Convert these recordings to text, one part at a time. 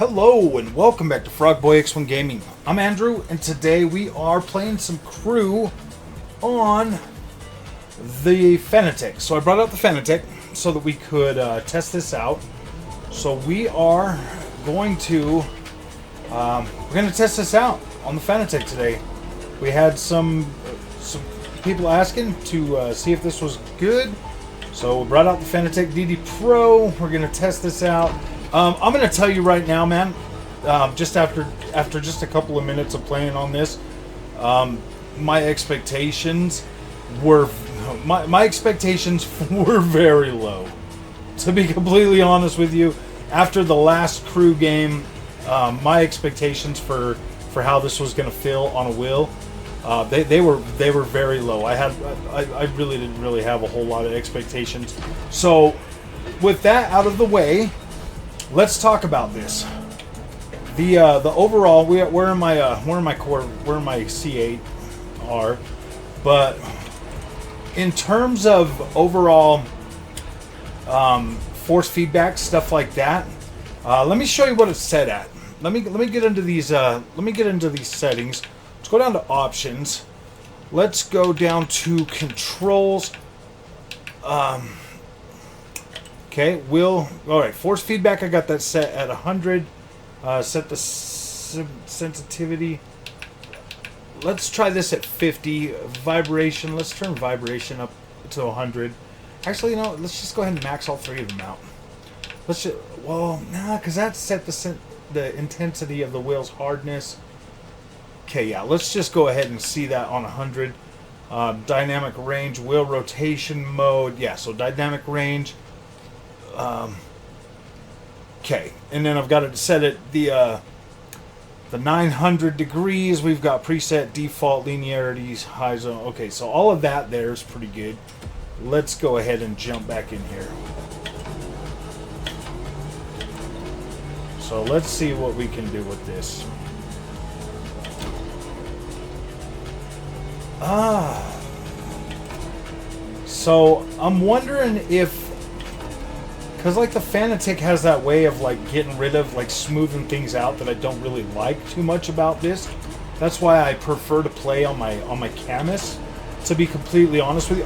Hello and welcome back to Frogboy X1 Gaming. I'm Andrew and today we are playing some crew on the Fanatec. So I brought out the Fanatec so that we could test this out. So we are going to test this out on the Fanatec today. We had some people asking to see if this was good. So we brought out the Fanatec DD Pro. We're going to test this out. I'm going to tell you right now, man, just after just a couple of minutes of playing on this, my expectations were very low. To be completely honest with you, after the last crew game, my expectations for how this was going to feel on a wheel, they were very low. I really didn't have a whole lot of expectations. So with that out of the way, let's talk about this. The overall, where in my C8 are, but in terms of overall force feedback, stuff like that, let me show you what it's set at. Let me get into these settings. Let's go down to options. Let's go down to controls. Okay, alright, force feedback, I got that set at 100. Set the sensitivity. Let's try this at 50. Vibration, let's turn vibration up to 100. Actually, you know, let's just go ahead and max all three of them out. Because that set the intensity of the wheel's hardness. Okay, yeah, let's just go ahead and see that on 100. Dynamic range, wheel rotation mode. Yeah, so dynamic range. Okay, and then I've got it set at the 900 degrees. We've got preset default linearities, high zone. Okay, so all of that there is pretty good. Let's go ahead and jump back in here. So let's see what we can do with this. So I'm wondering if, because like the Fanatec has that way of like getting rid of, like smoothing things out that I don't really like too much about this. That's why I prefer to play on my Camus, to be completely honest with you.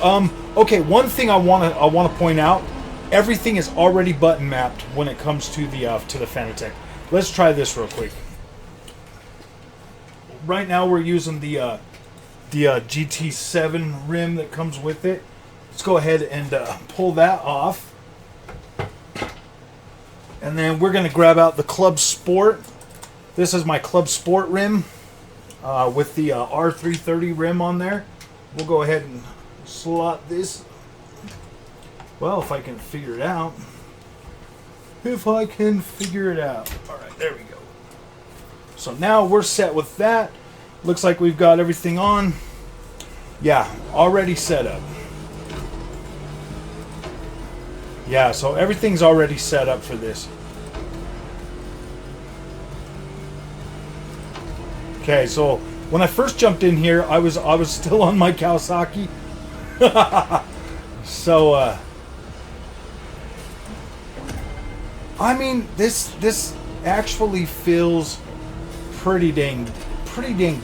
Okay, one thing I want to point out, everything is already button mapped when it comes to the Fanatec. Let's try this real quick. Right now we're using the GT7 rim that comes with it. Let's go ahead and pull that off. And then we're going to grab out the Club Sport. This is my Club Sport rim with the R330 rim on there. We'll go ahead and slot this. Well, if I can figure it out. Alright, there we go. So now we're set with that. Looks like we've got everything on. Yeah, already set up. Yeah, so everything's already set up for this. Okay, so when I first jumped in here, I was still on my Kawasaki. So I mean, this actually feels pretty dang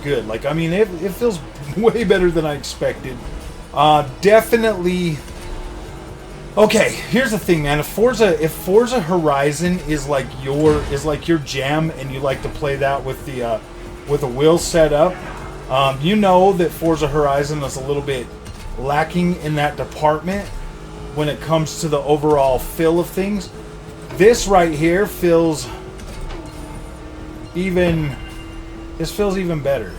good. Like, I mean, it feels way better than I expected. Definitely. Okay, here's the thing, man. If Forza Horizon is like your jam, and you like to play that with a wheel set up, you know that Forza Horizon is a little bit lacking in that department when it comes to the overall feel of things. This right here feels even better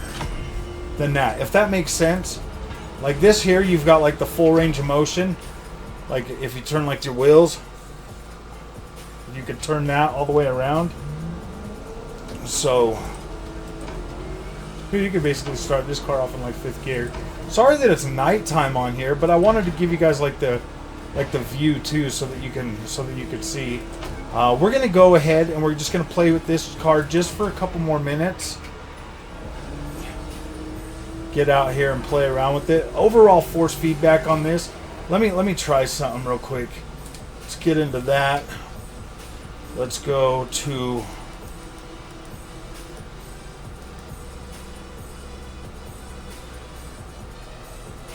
than that, if that makes sense. Like this here, you've got like the full range of motion. Like if you turn like your wheels, you could turn that all the way around. So you could basically start this car off in like 5th gear. Sorry that it's nighttime on here, but I wanted to give you guys like the view too, so that you could see. We're gonna go ahead and we're just gonna play with this car just for a couple more minutes. Get out here and play around with it. Overall force feedback on this. Let me try something real quick. Let's get into that. Let's go to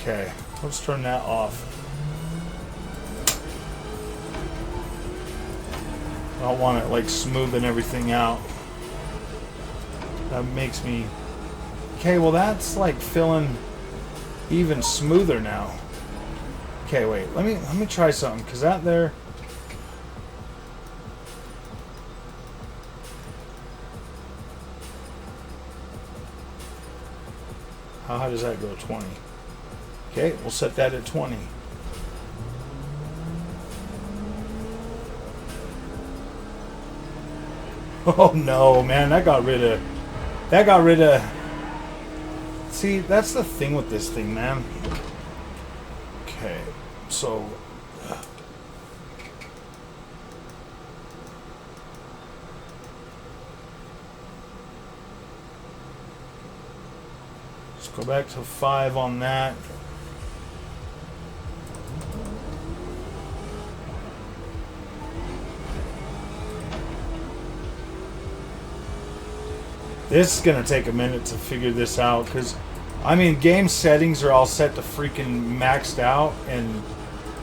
Okay, let's turn that off. I don't want it like smoothing everything out. That makes me... Okay, well that's like feeling even smoother now. Okay, wait, let me try something, because that there... How high does that go? 20. Okay, we'll set that at 20. Oh no, man, that got rid of... See, that's the thing with this thing, man. Okay, so... Let's go back to 5 on that. This is going to take a minute to figure this out, because, I mean, game settings are all set to freaking maxed out, and,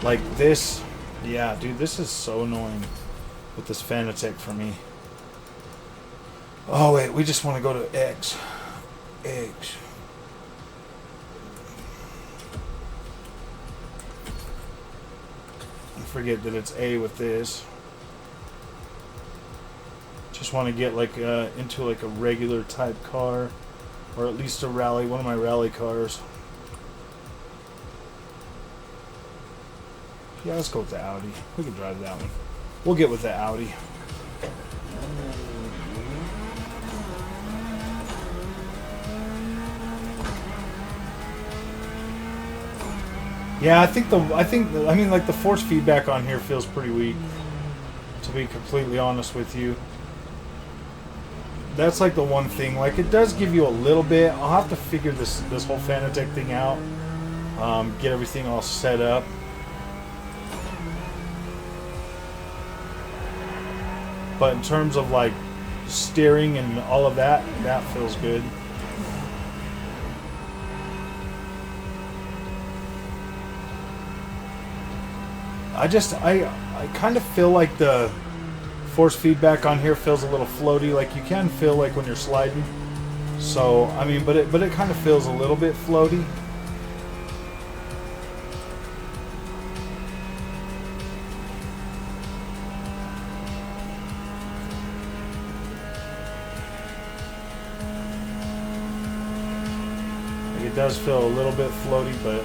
like, this... Yeah, dude, this is so annoying with this Fanatec for me. Oh, wait, we just want to go to X. X. I forget that it's A with this. Just want to get like into like a regular type car, or at least a rally, one of my rally cars. Yeah, let's go with the Audi. We can drive that one. We'll get with the Audi. Yeah, I mean, like the force feedback on here feels pretty weak, to be completely honest with you. That's like the one thing. Like, it does give you a little bit. I'll have to figure this whole Fanatec thing out. Get everything all set up. But in terms of like steering and all of that, that feels good. I kind of feel like the force feedback on here feels a little floaty, like you can feel like when you're sliding. So, I mean, but it kind of feels a little bit floaty. Like it does feel a little bit floaty, but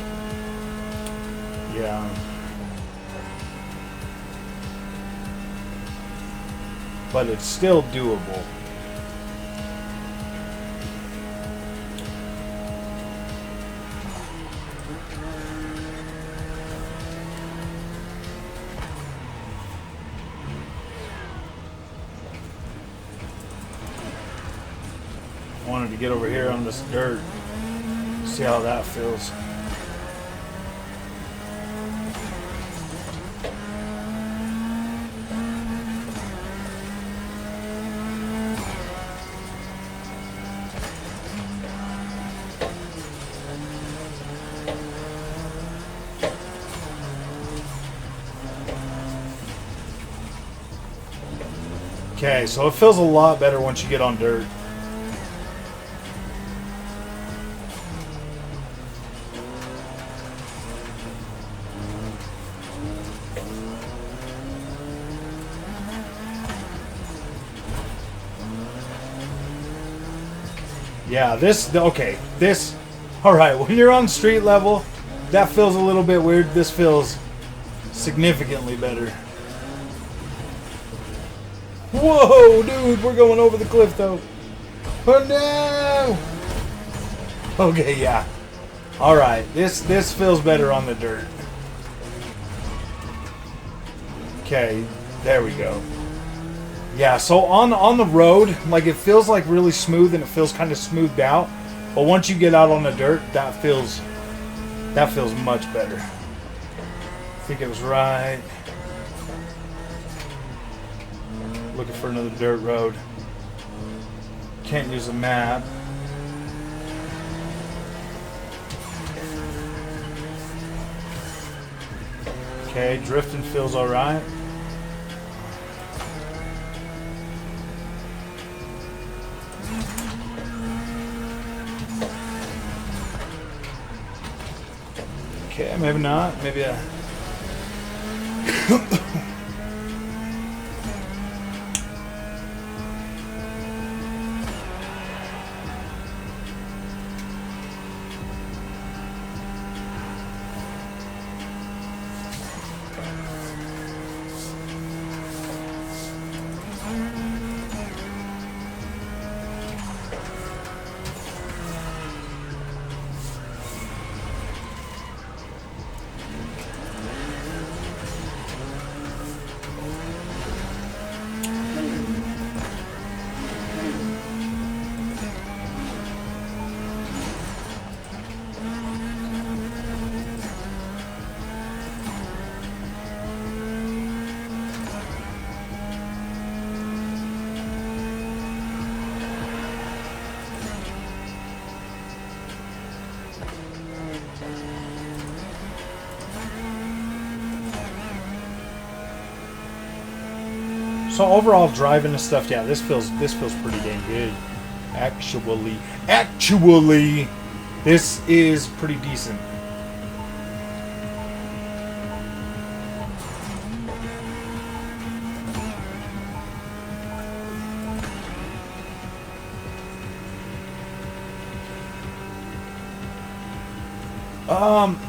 yeah. But it's still doable. I wanted to get over here on this dirt, see how that feels. Okay, so it feels a lot better once you get on dirt. Yeah, this, alright, when you're on street level, that feels a little bit weird. This feels significantly better. Whoa, dude, we're going over the cliff, though. Oh, no! Okay, yeah. Alright, this feels better on the dirt. Okay, there we go. Yeah, so on the road, like, it feels like really smooth, and it feels kind of smoothed out. But once you get out on the dirt, that feels much better. I think it was right. Looking for another dirt road. Can't use a map. Okay, drifting feels alright. Okay, maybe not. Maybe a... So overall, driving and stuff, yeah, this feels pretty dang good. Actually, this is pretty decent.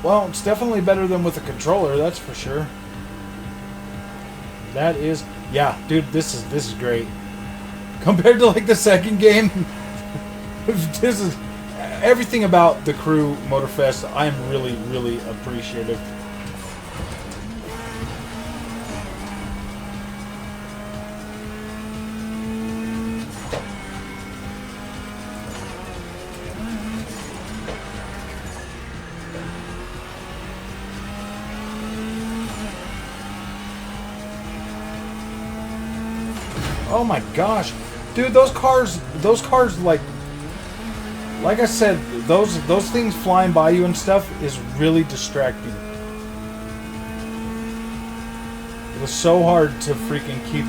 Well, it's definitely better than with a controller, that's for sure. That is, yeah, dude, this is great. Compared to like the second game, this is everything about the Crew Motorfest. I am really appreciative. Oh my gosh, dude, those cars, like I said, those things flying by you and stuff is really distracting. It was so hard to freaking keep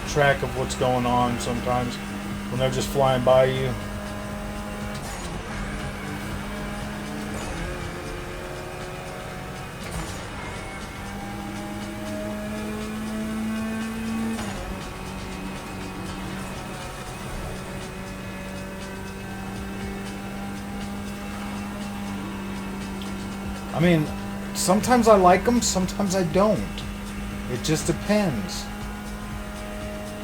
track of what's going on sometimes when they're just flying by you. I mean, sometimes I like them, sometimes I don't. It just depends.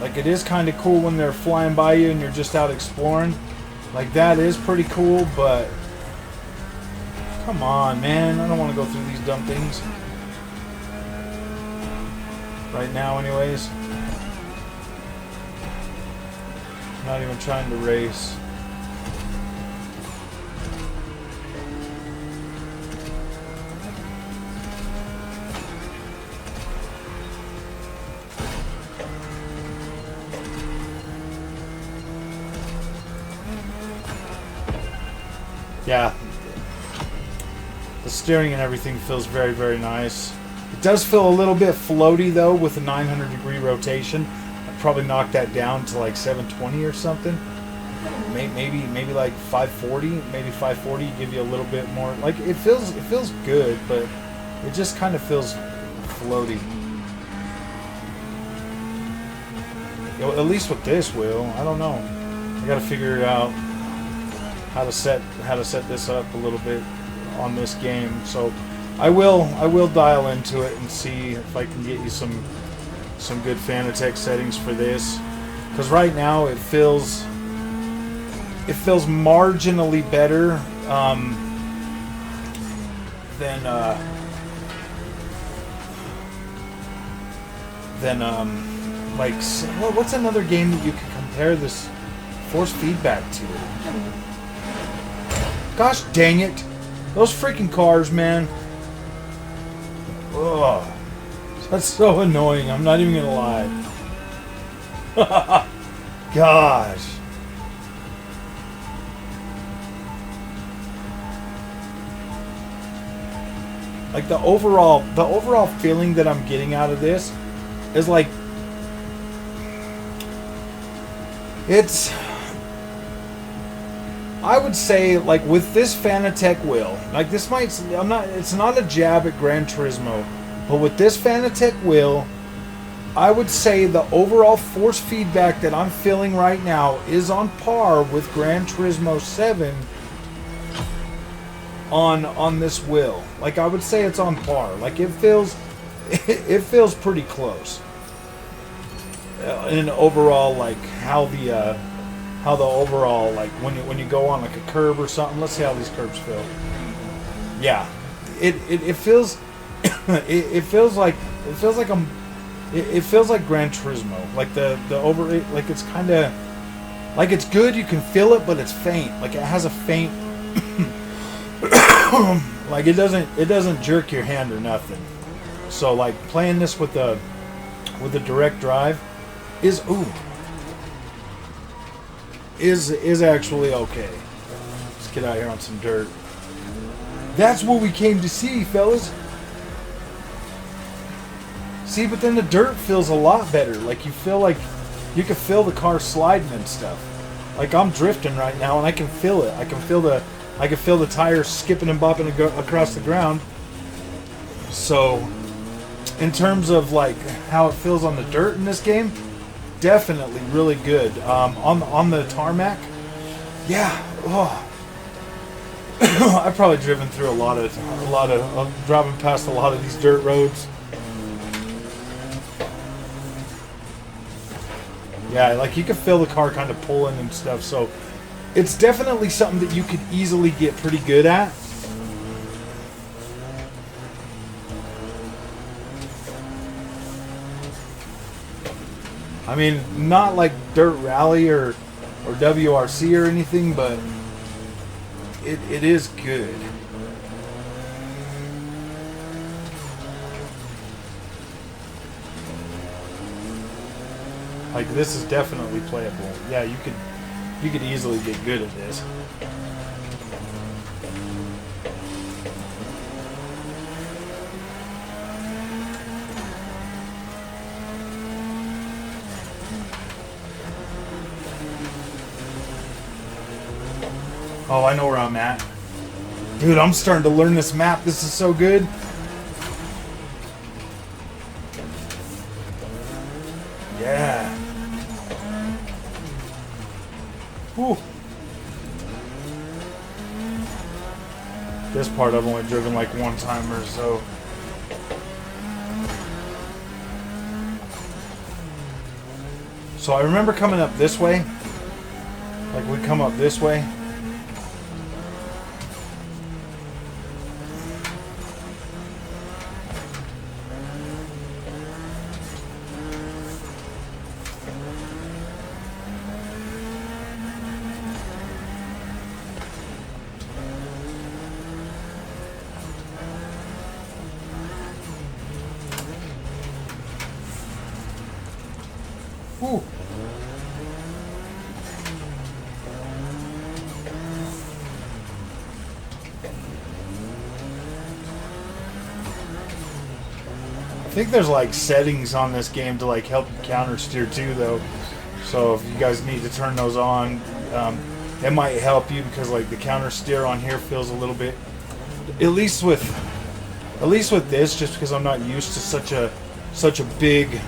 Like, it is kind of cool when they're flying by you and you're just out exploring. Like, that is pretty cool, but... Come on, man. I don't want to go through these dumb things. Right now, anyways. I'm not even trying to race. Yeah, the steering and everything feels very nice. It does feel a little bit floaty though with a 900-degree rotation. I'd probably knock that down to like 720 or something. Maybe like 540. Maybe 540 give you a little bit more. Like it feels good, but it just kind of feels floaty. At least with this wheel, I don't know. I got to figure it out. How to set this up a little bit on this game. So I will dial into it and see if I can get you some good Fanatec settings for this, because right now it feels marginally better than like, what's another game that you can compare this force feedback to? Gosh dang it. Those freaking cars, man. Ugh. That's so annoying. I'm not even going to lie. Gosh. Like the overall feeling that I'm getting out of this is like it's, I would say, like with this Fanatec wheel, like this might, it's not a jab at Gran Turismo, but with this Fanatec wheel, I would say the overall force feedback that I'm feeling right now is on par with Gran Turismo 7 on this wheel. Like I would say it's on par. Like it feels pretty close. In overall, like how the overall, like when you go on like a curb or something. Let's see how these curbs feel. Yeah, it feels it feels like Gran Turismo. Like the like it's kind of like it's good. You can feel it, but it's faint. Like it has a faint. Like it doesn't jerk your hand or nothing. So like playing this with the direct drive is actually okay. Let's get out here on some dirt. That's what we came to see, fellas. See, but then the dirt feels a lot better. Like you feel like you can feel the car sliding and stuff. Like I'm drifting right now and I can feel it. I can feel the tires skipping and bopping across the ground. So in terms of like how it feels on the dirt in this game, definitely really good. On the tarmac, yeah. Oh. I've probably driven through a lot of driving past a lot of these dirt roads. Yeah, like you can feel the car kind of pulling and stuff. So it's definitely something that you could easily get pretty good at. I mean, not like Dirt Rally or WRC or anything, but it is good. Like this is definitely playable. Yeah, you could easily get good at this. Oh, I know where I'm at. Dude, I'm starting to learn this map. This is so good. Yeah. Whew. This part I've only driven like one time or so. So I remember coming up this way. Like we come up this way. Ooh. I think there's like settings on this game to like help you counter steer too, though. So if you guys need to turn those on, it might help you because like the counter steer on here feels a little bit, at least with this, just because I'm not used to such a big.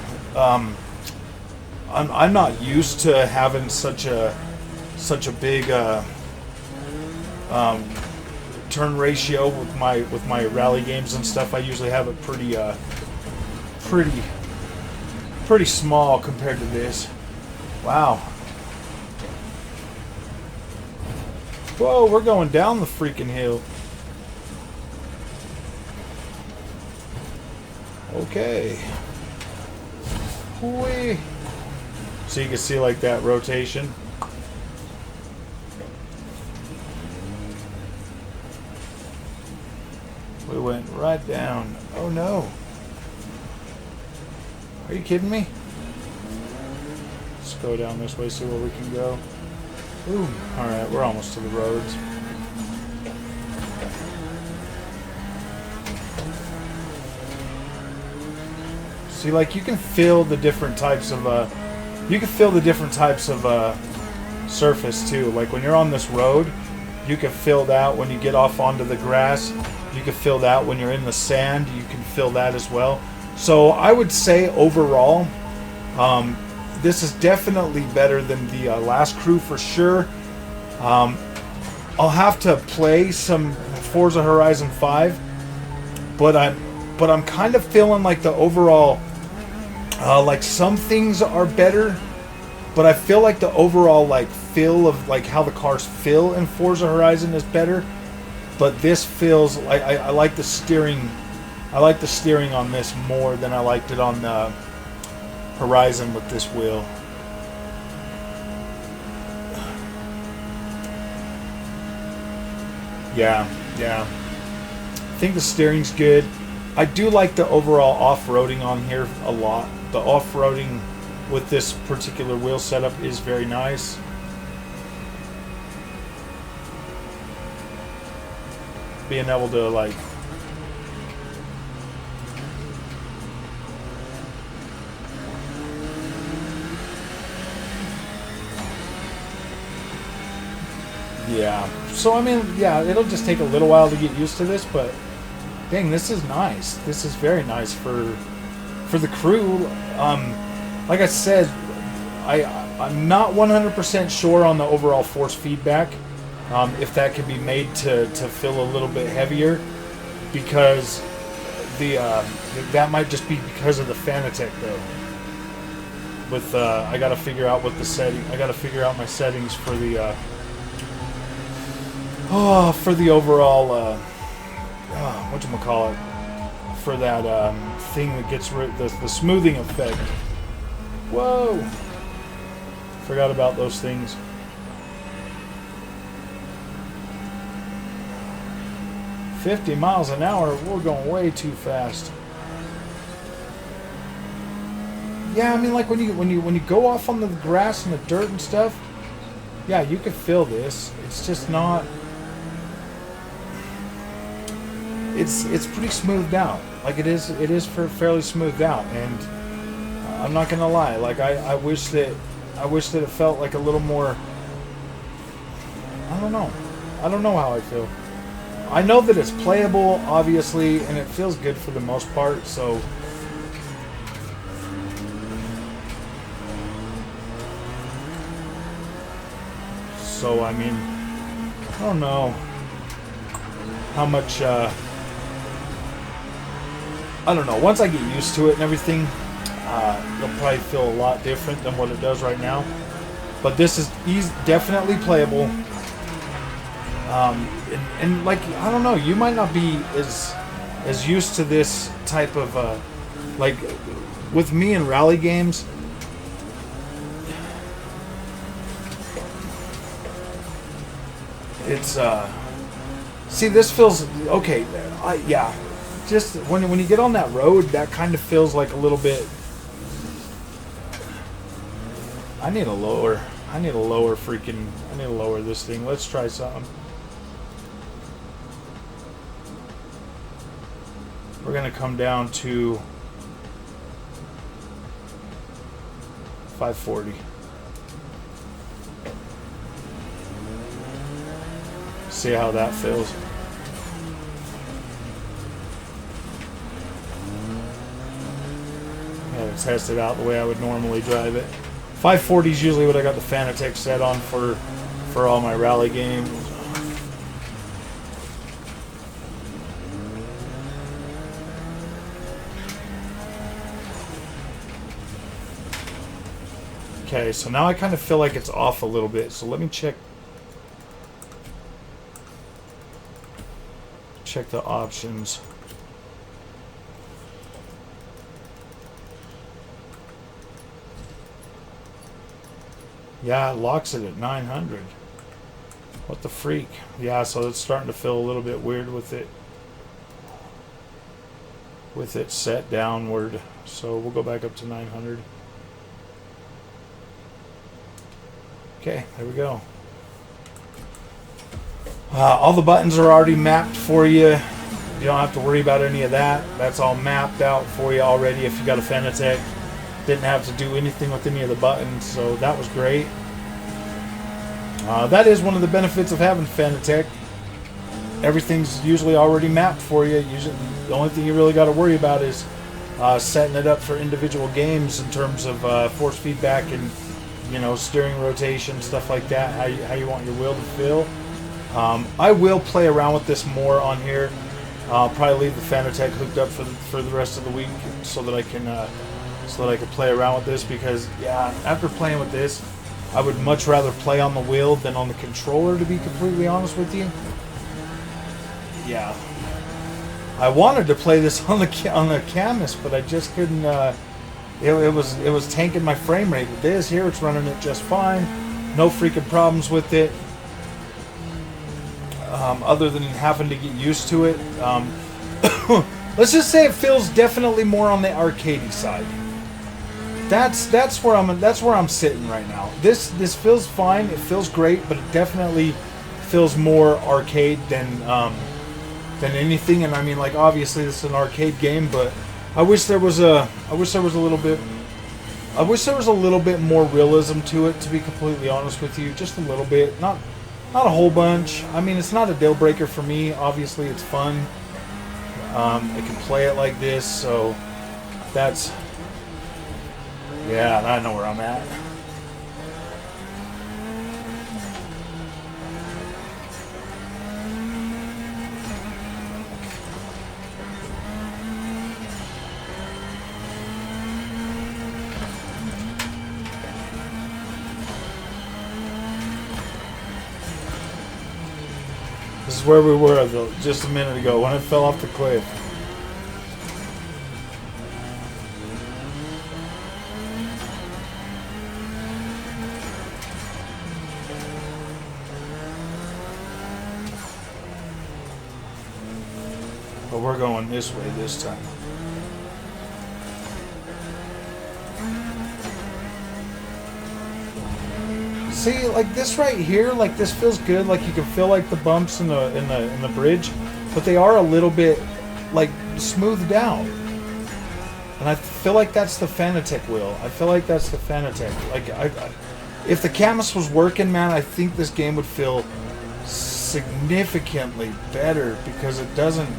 I'm not used to having such a big turn ratio with my rally games and stuff. I usually have it pretty small compared to this. Wow. Whoa, we're going down the freaking hill. Okay. Whee. So you can see like that rotation. We went right down. Oh no. Are you kidding me? Let's go down this way, see where we can go. Ooh, alright, we're almost to the roads. See, like you can feel the different types of surface too. Like when you're on this road, you can feel that when you get off onto the grass. You can feel that when you're in the sand. You can feel that as well. So I would say overall, this is definitely better than the last crew for sure. I'll have to play some Forza Horizon 5, but I'm kind of feeling like the overall, like some things are better, but I feel like the overall like feel of like how the cars feel in Forza Horizon is better. But this feels like I like the steering. I like the steering on this more than I liked it on the Horizon with this wheel. Yeah. I think the steering's good. I do like the overall off-roading on here a lot. The off-roading with this particular wheel setup is very nice. Being able to like yeah. So I mean, yeah, it'll just take a little while to get used to this, but dang, this is nice. This is very nice for the crew. Like I said, I'm not 100% sure on the overall force feedback. If that can be made to feel a little bit heavier, because that might just be because of the Fanatec though. With I got to figure out what the setting. I got to figure out my settings for the overall whatchamacallit, for that thing that gets the smoothing effect. Whoa! Forgot about those things. $50 miles an hour, we're going way too fast. Yeah, I mean, like when you go off on the grass and the dirt and stuff, yeah, you can feel this. It's just not. It's pretty smoothed out. Like it is fairly smoothed out, and I'm not gonna lie. Like I wish that it felt like a little more. I don't know how I feel. I know that it's playable, obviously, and it feels good for the most part, so. So, I mean, I don't know how much, I don't know. Once I get used to it and everything, it'll probably feel a lot different than what it does right now. But this is definitely playable. And like, I don't know, you might not be as used to this type of like with me in rally games. It's see, this feels okay. Yeah, just when you get on that road, that kind of feels like a little bit. I need to lower this thing. Let's try something. We're going to come down to 540. See how that feels. Yeah, test it out the way I would normally drive it. 540 is usually what I got the Fanatec set on for all my rally games. Okay, so now I kind of feel like it's off a little bit. So let me check the options. Yeah, it locks it at 900. What the freak? Yeah, so it's starting to feel a little bit weird with it set downward. So we'll go back up to 900. Okay, there we go. All the buttons are already mapped for you. You don't have to worry about any of that. That's all mapped out for you already if you got a Fanatec. Didn't have to do anything with any of the buttons, so that was great. That is one of the benefits of having Fanatec. Everything's usually already mapped for you. Usually, the only thing you really got to worry about is setting it up for individual games in terms of force feedback and, you know, steering rotation, stuff like that. How you want your wheel to feel. I will play around with this more on here. I'll probably leave the Fanatec hooked up for the rest of the week so that I can play around with this, because yeah, after playing with this, I would much rather play on the wheel than on the controller, to be completely honest with you. Yeah, I wanted to play this on the Camus, but I just couldn't. It was tanking my frame rate. With this here, it's running it just fine. No freaking problems with it. Other than having to get used to it. Let's just say it feels definitely more on the arcadey side. That's where I'm sitting right now. This feels fine. It feels great, but it definitely feels more arcade than anything. And I mean, like, obviously this is an arcade game, but I wish there was a little bit more realism to it, to be completely honest with you. Just a little bit, not a whole bunch. I mean, it's not a deal breaker for me. Obviously, it's fun. I can play it like this, so that's, yeah, I know where I'm at. This is where we were just a minute ago when it fell off the cliff. But we're going this way this time. See, like this right here, like this feels good. Like you can feel like the bumps in the bridge, but they are a little bit like smoothed out. And I feel like that's the Fanatec wheel. I feel like that's the Fanatec. Like if the Camus was working, man, I think this game would feel significantly better, because it doesn't.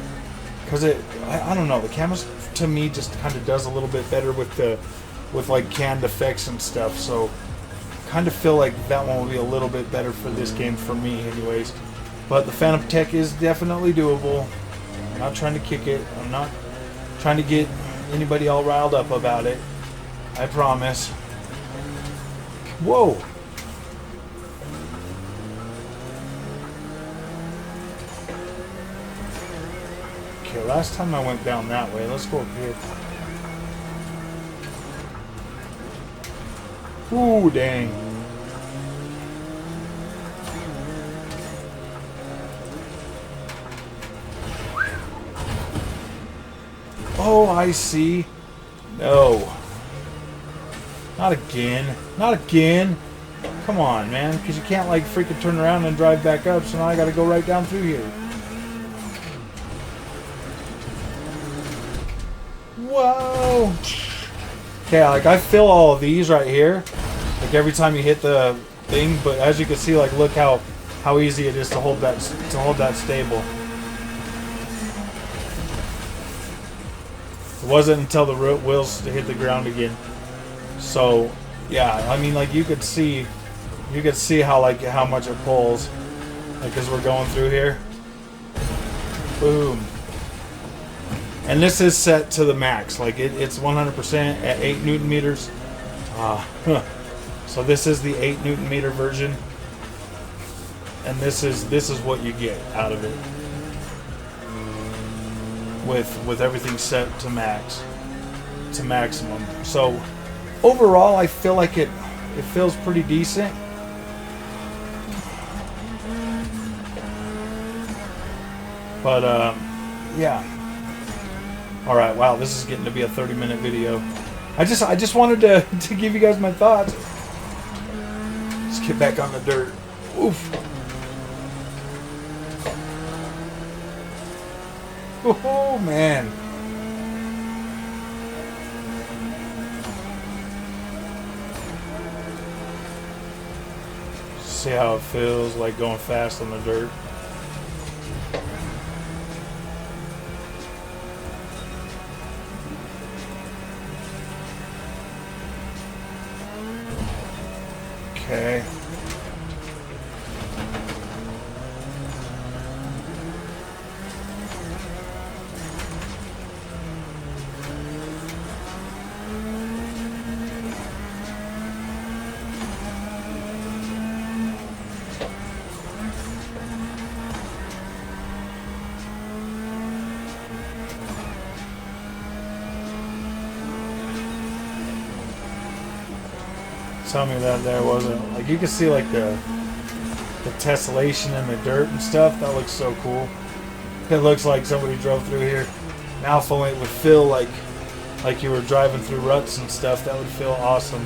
Because I don't know. The Camus to me just kind of does a little bit better with like canned effects and stuff. So kind of feel like that one will be a little bit better for this game for me anyways. But the Fanatec is definitely doable. I'm not trying to kick it. I'm not trying to get anybody all riled up about it. I promise. Whoa. Okay, last time I went down that way. Let's go up here. Ooh, dang. Oh, I see. No. Not again. Not again. Come on, man. Because you can't, like, freaking turn around and drive back up, so now I gotta go right down through here. Whoa. Okay, like, I feel all of these right here. Like, every time you hit the thing, but as you can see, like, look how easy it is to hold that stable. It wasn't until the wheels hit the ground again. So, yeah, I mean, like, you could see how much it pulls, like, as we're going through here. Boom. And this is set to the max, like it's 100% at 8 Newton meters. So this is the 8 Newton meter version, and this is what you get out of it with everything set to max, to maximum. So overall, I feel like it feels pretty decent. But yeah. All right, wow, this is getting to be a 30-minute video. I just wanted to give you guys my thoughts. Let's get back on the dirt. Oof. Oh man. See how it feels like going fast on the dirt. Okay. Tell me that there wasn't, like, you can see like the tessellation in the dirt and stuff. That looks so cool. It looks like somebody drove through here. Now if only it would feel like you were driving through ruts and stuff. That would feel awesome.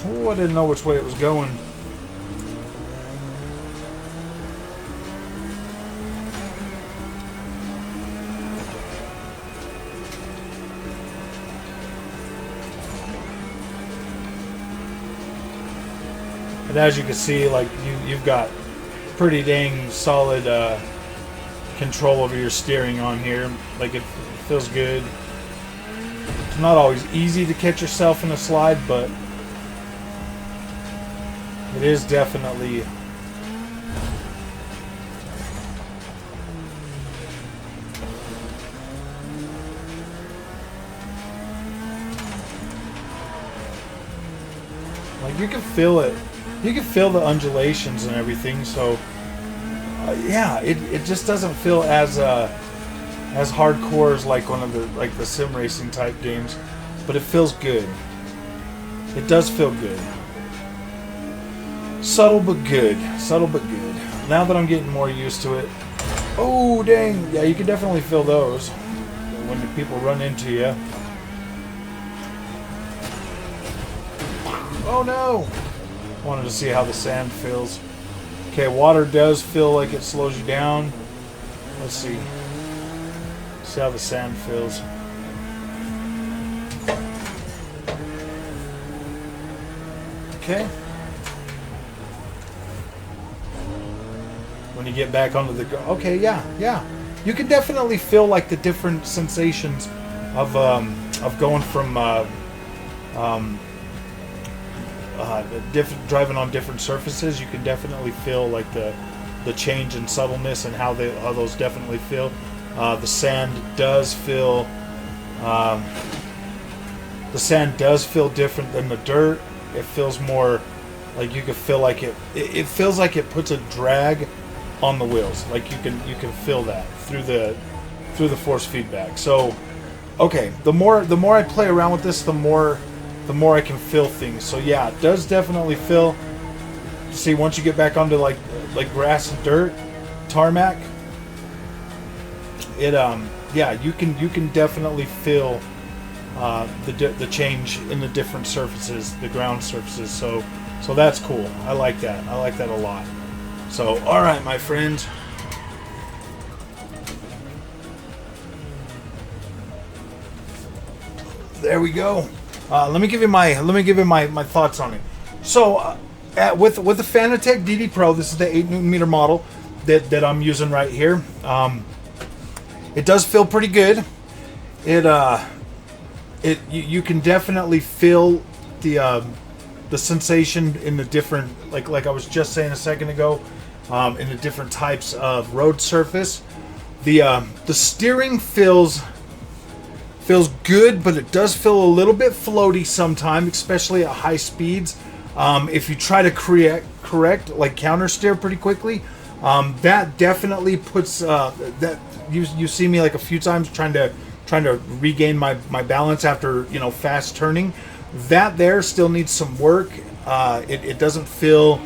Oh, I didn't know which way it was going. And as you can see, like you've got pretty dang solid control over your steering on here. Like it feels good. It's not always easy to catch yourself in a slide, but it is definitely like you can feel it. You can feel the undulations and everything. So yeah, it just doesn't feel as hardcore as like one of the sim racing type games, but it feels good. It does feel good. Subtle but good. Subtle but good. Now that I'm getting more used to it. Oh, dang. Yeah, you can definitely feel those when the people run into you. Oh, no. Wanted to see how the sand feels. Okay, water does feel like it slows you down. Let's see. See how the sand feels. Okay. When you get back onto the... Okay, yeah. You can definitely feel like the different sensations of going from driving on different surfaces. You can definitely feel like the change in subtleness and how those definitely feel. The sand does feel different than the dirt. It feels more like you can feel like it feels like it puts a drag on the wheels. Like you can feel that through the force feedback. So okay, the more I play around with this, the more I can feel things. So yeah, it does definitely feel. See, once you get back onto like grass and dirt, tarmac, it yeah, you can definitely feel the change in the different surfaces, the ground surfaces. So that's cool. I like that. I like that a lot. So all right, my friends. There we go. Let me give you my thoughts on it. So with the Fanatec DD Pro, this is the 8 Newton meter model that I'm using right here. It does feel pretty good. You can definitely feel the sensation in the different, like I was just saying a second ago, in the different types of road surface. The steering feels good, but it does feel a little bit floaty sometimes, especially at high speeds. If you try to correct like counter steer pretty quickly, that definitely puts that you see me like a few times trying to regain my balance after fast turning. That there still needs some work. It doesn't feel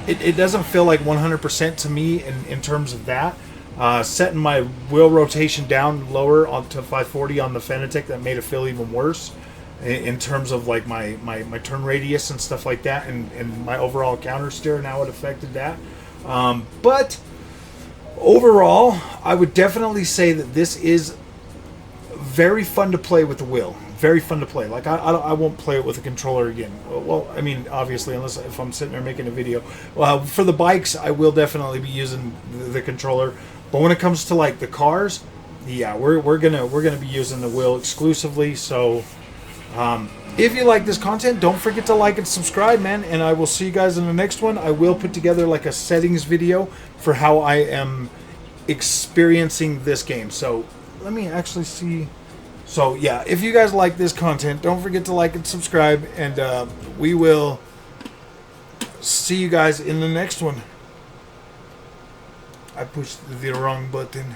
it doesn't feel like 100% to me in terms of that. Setting my wheel rotation down lower onto 540 on the Fanatec, that made it feel even worse in terms of like my turn radius and stuff like that, and my overall counter steer and how it affected that. But overall, I would definitely say that this is very fun to play with the wheel. Very fun to play. Like I won't play it with a controller again. Well, I mean, obviously, unless if I'm sitting there making a video. For the bikes, I will definitely be using the controller. But when it comes to like the cars, yeah, we're gonna be using the wheel exclusively. So, if you like this content, don't forget to like and subscribe, man. And I will see you guys in the next one. I will put together like a settings video for how I am experiencing this game. So let me actually see. So yeah, if you guys like this content, don't forget to like and subscribe, and we will see you guys in the next one. I pushed the wrong button.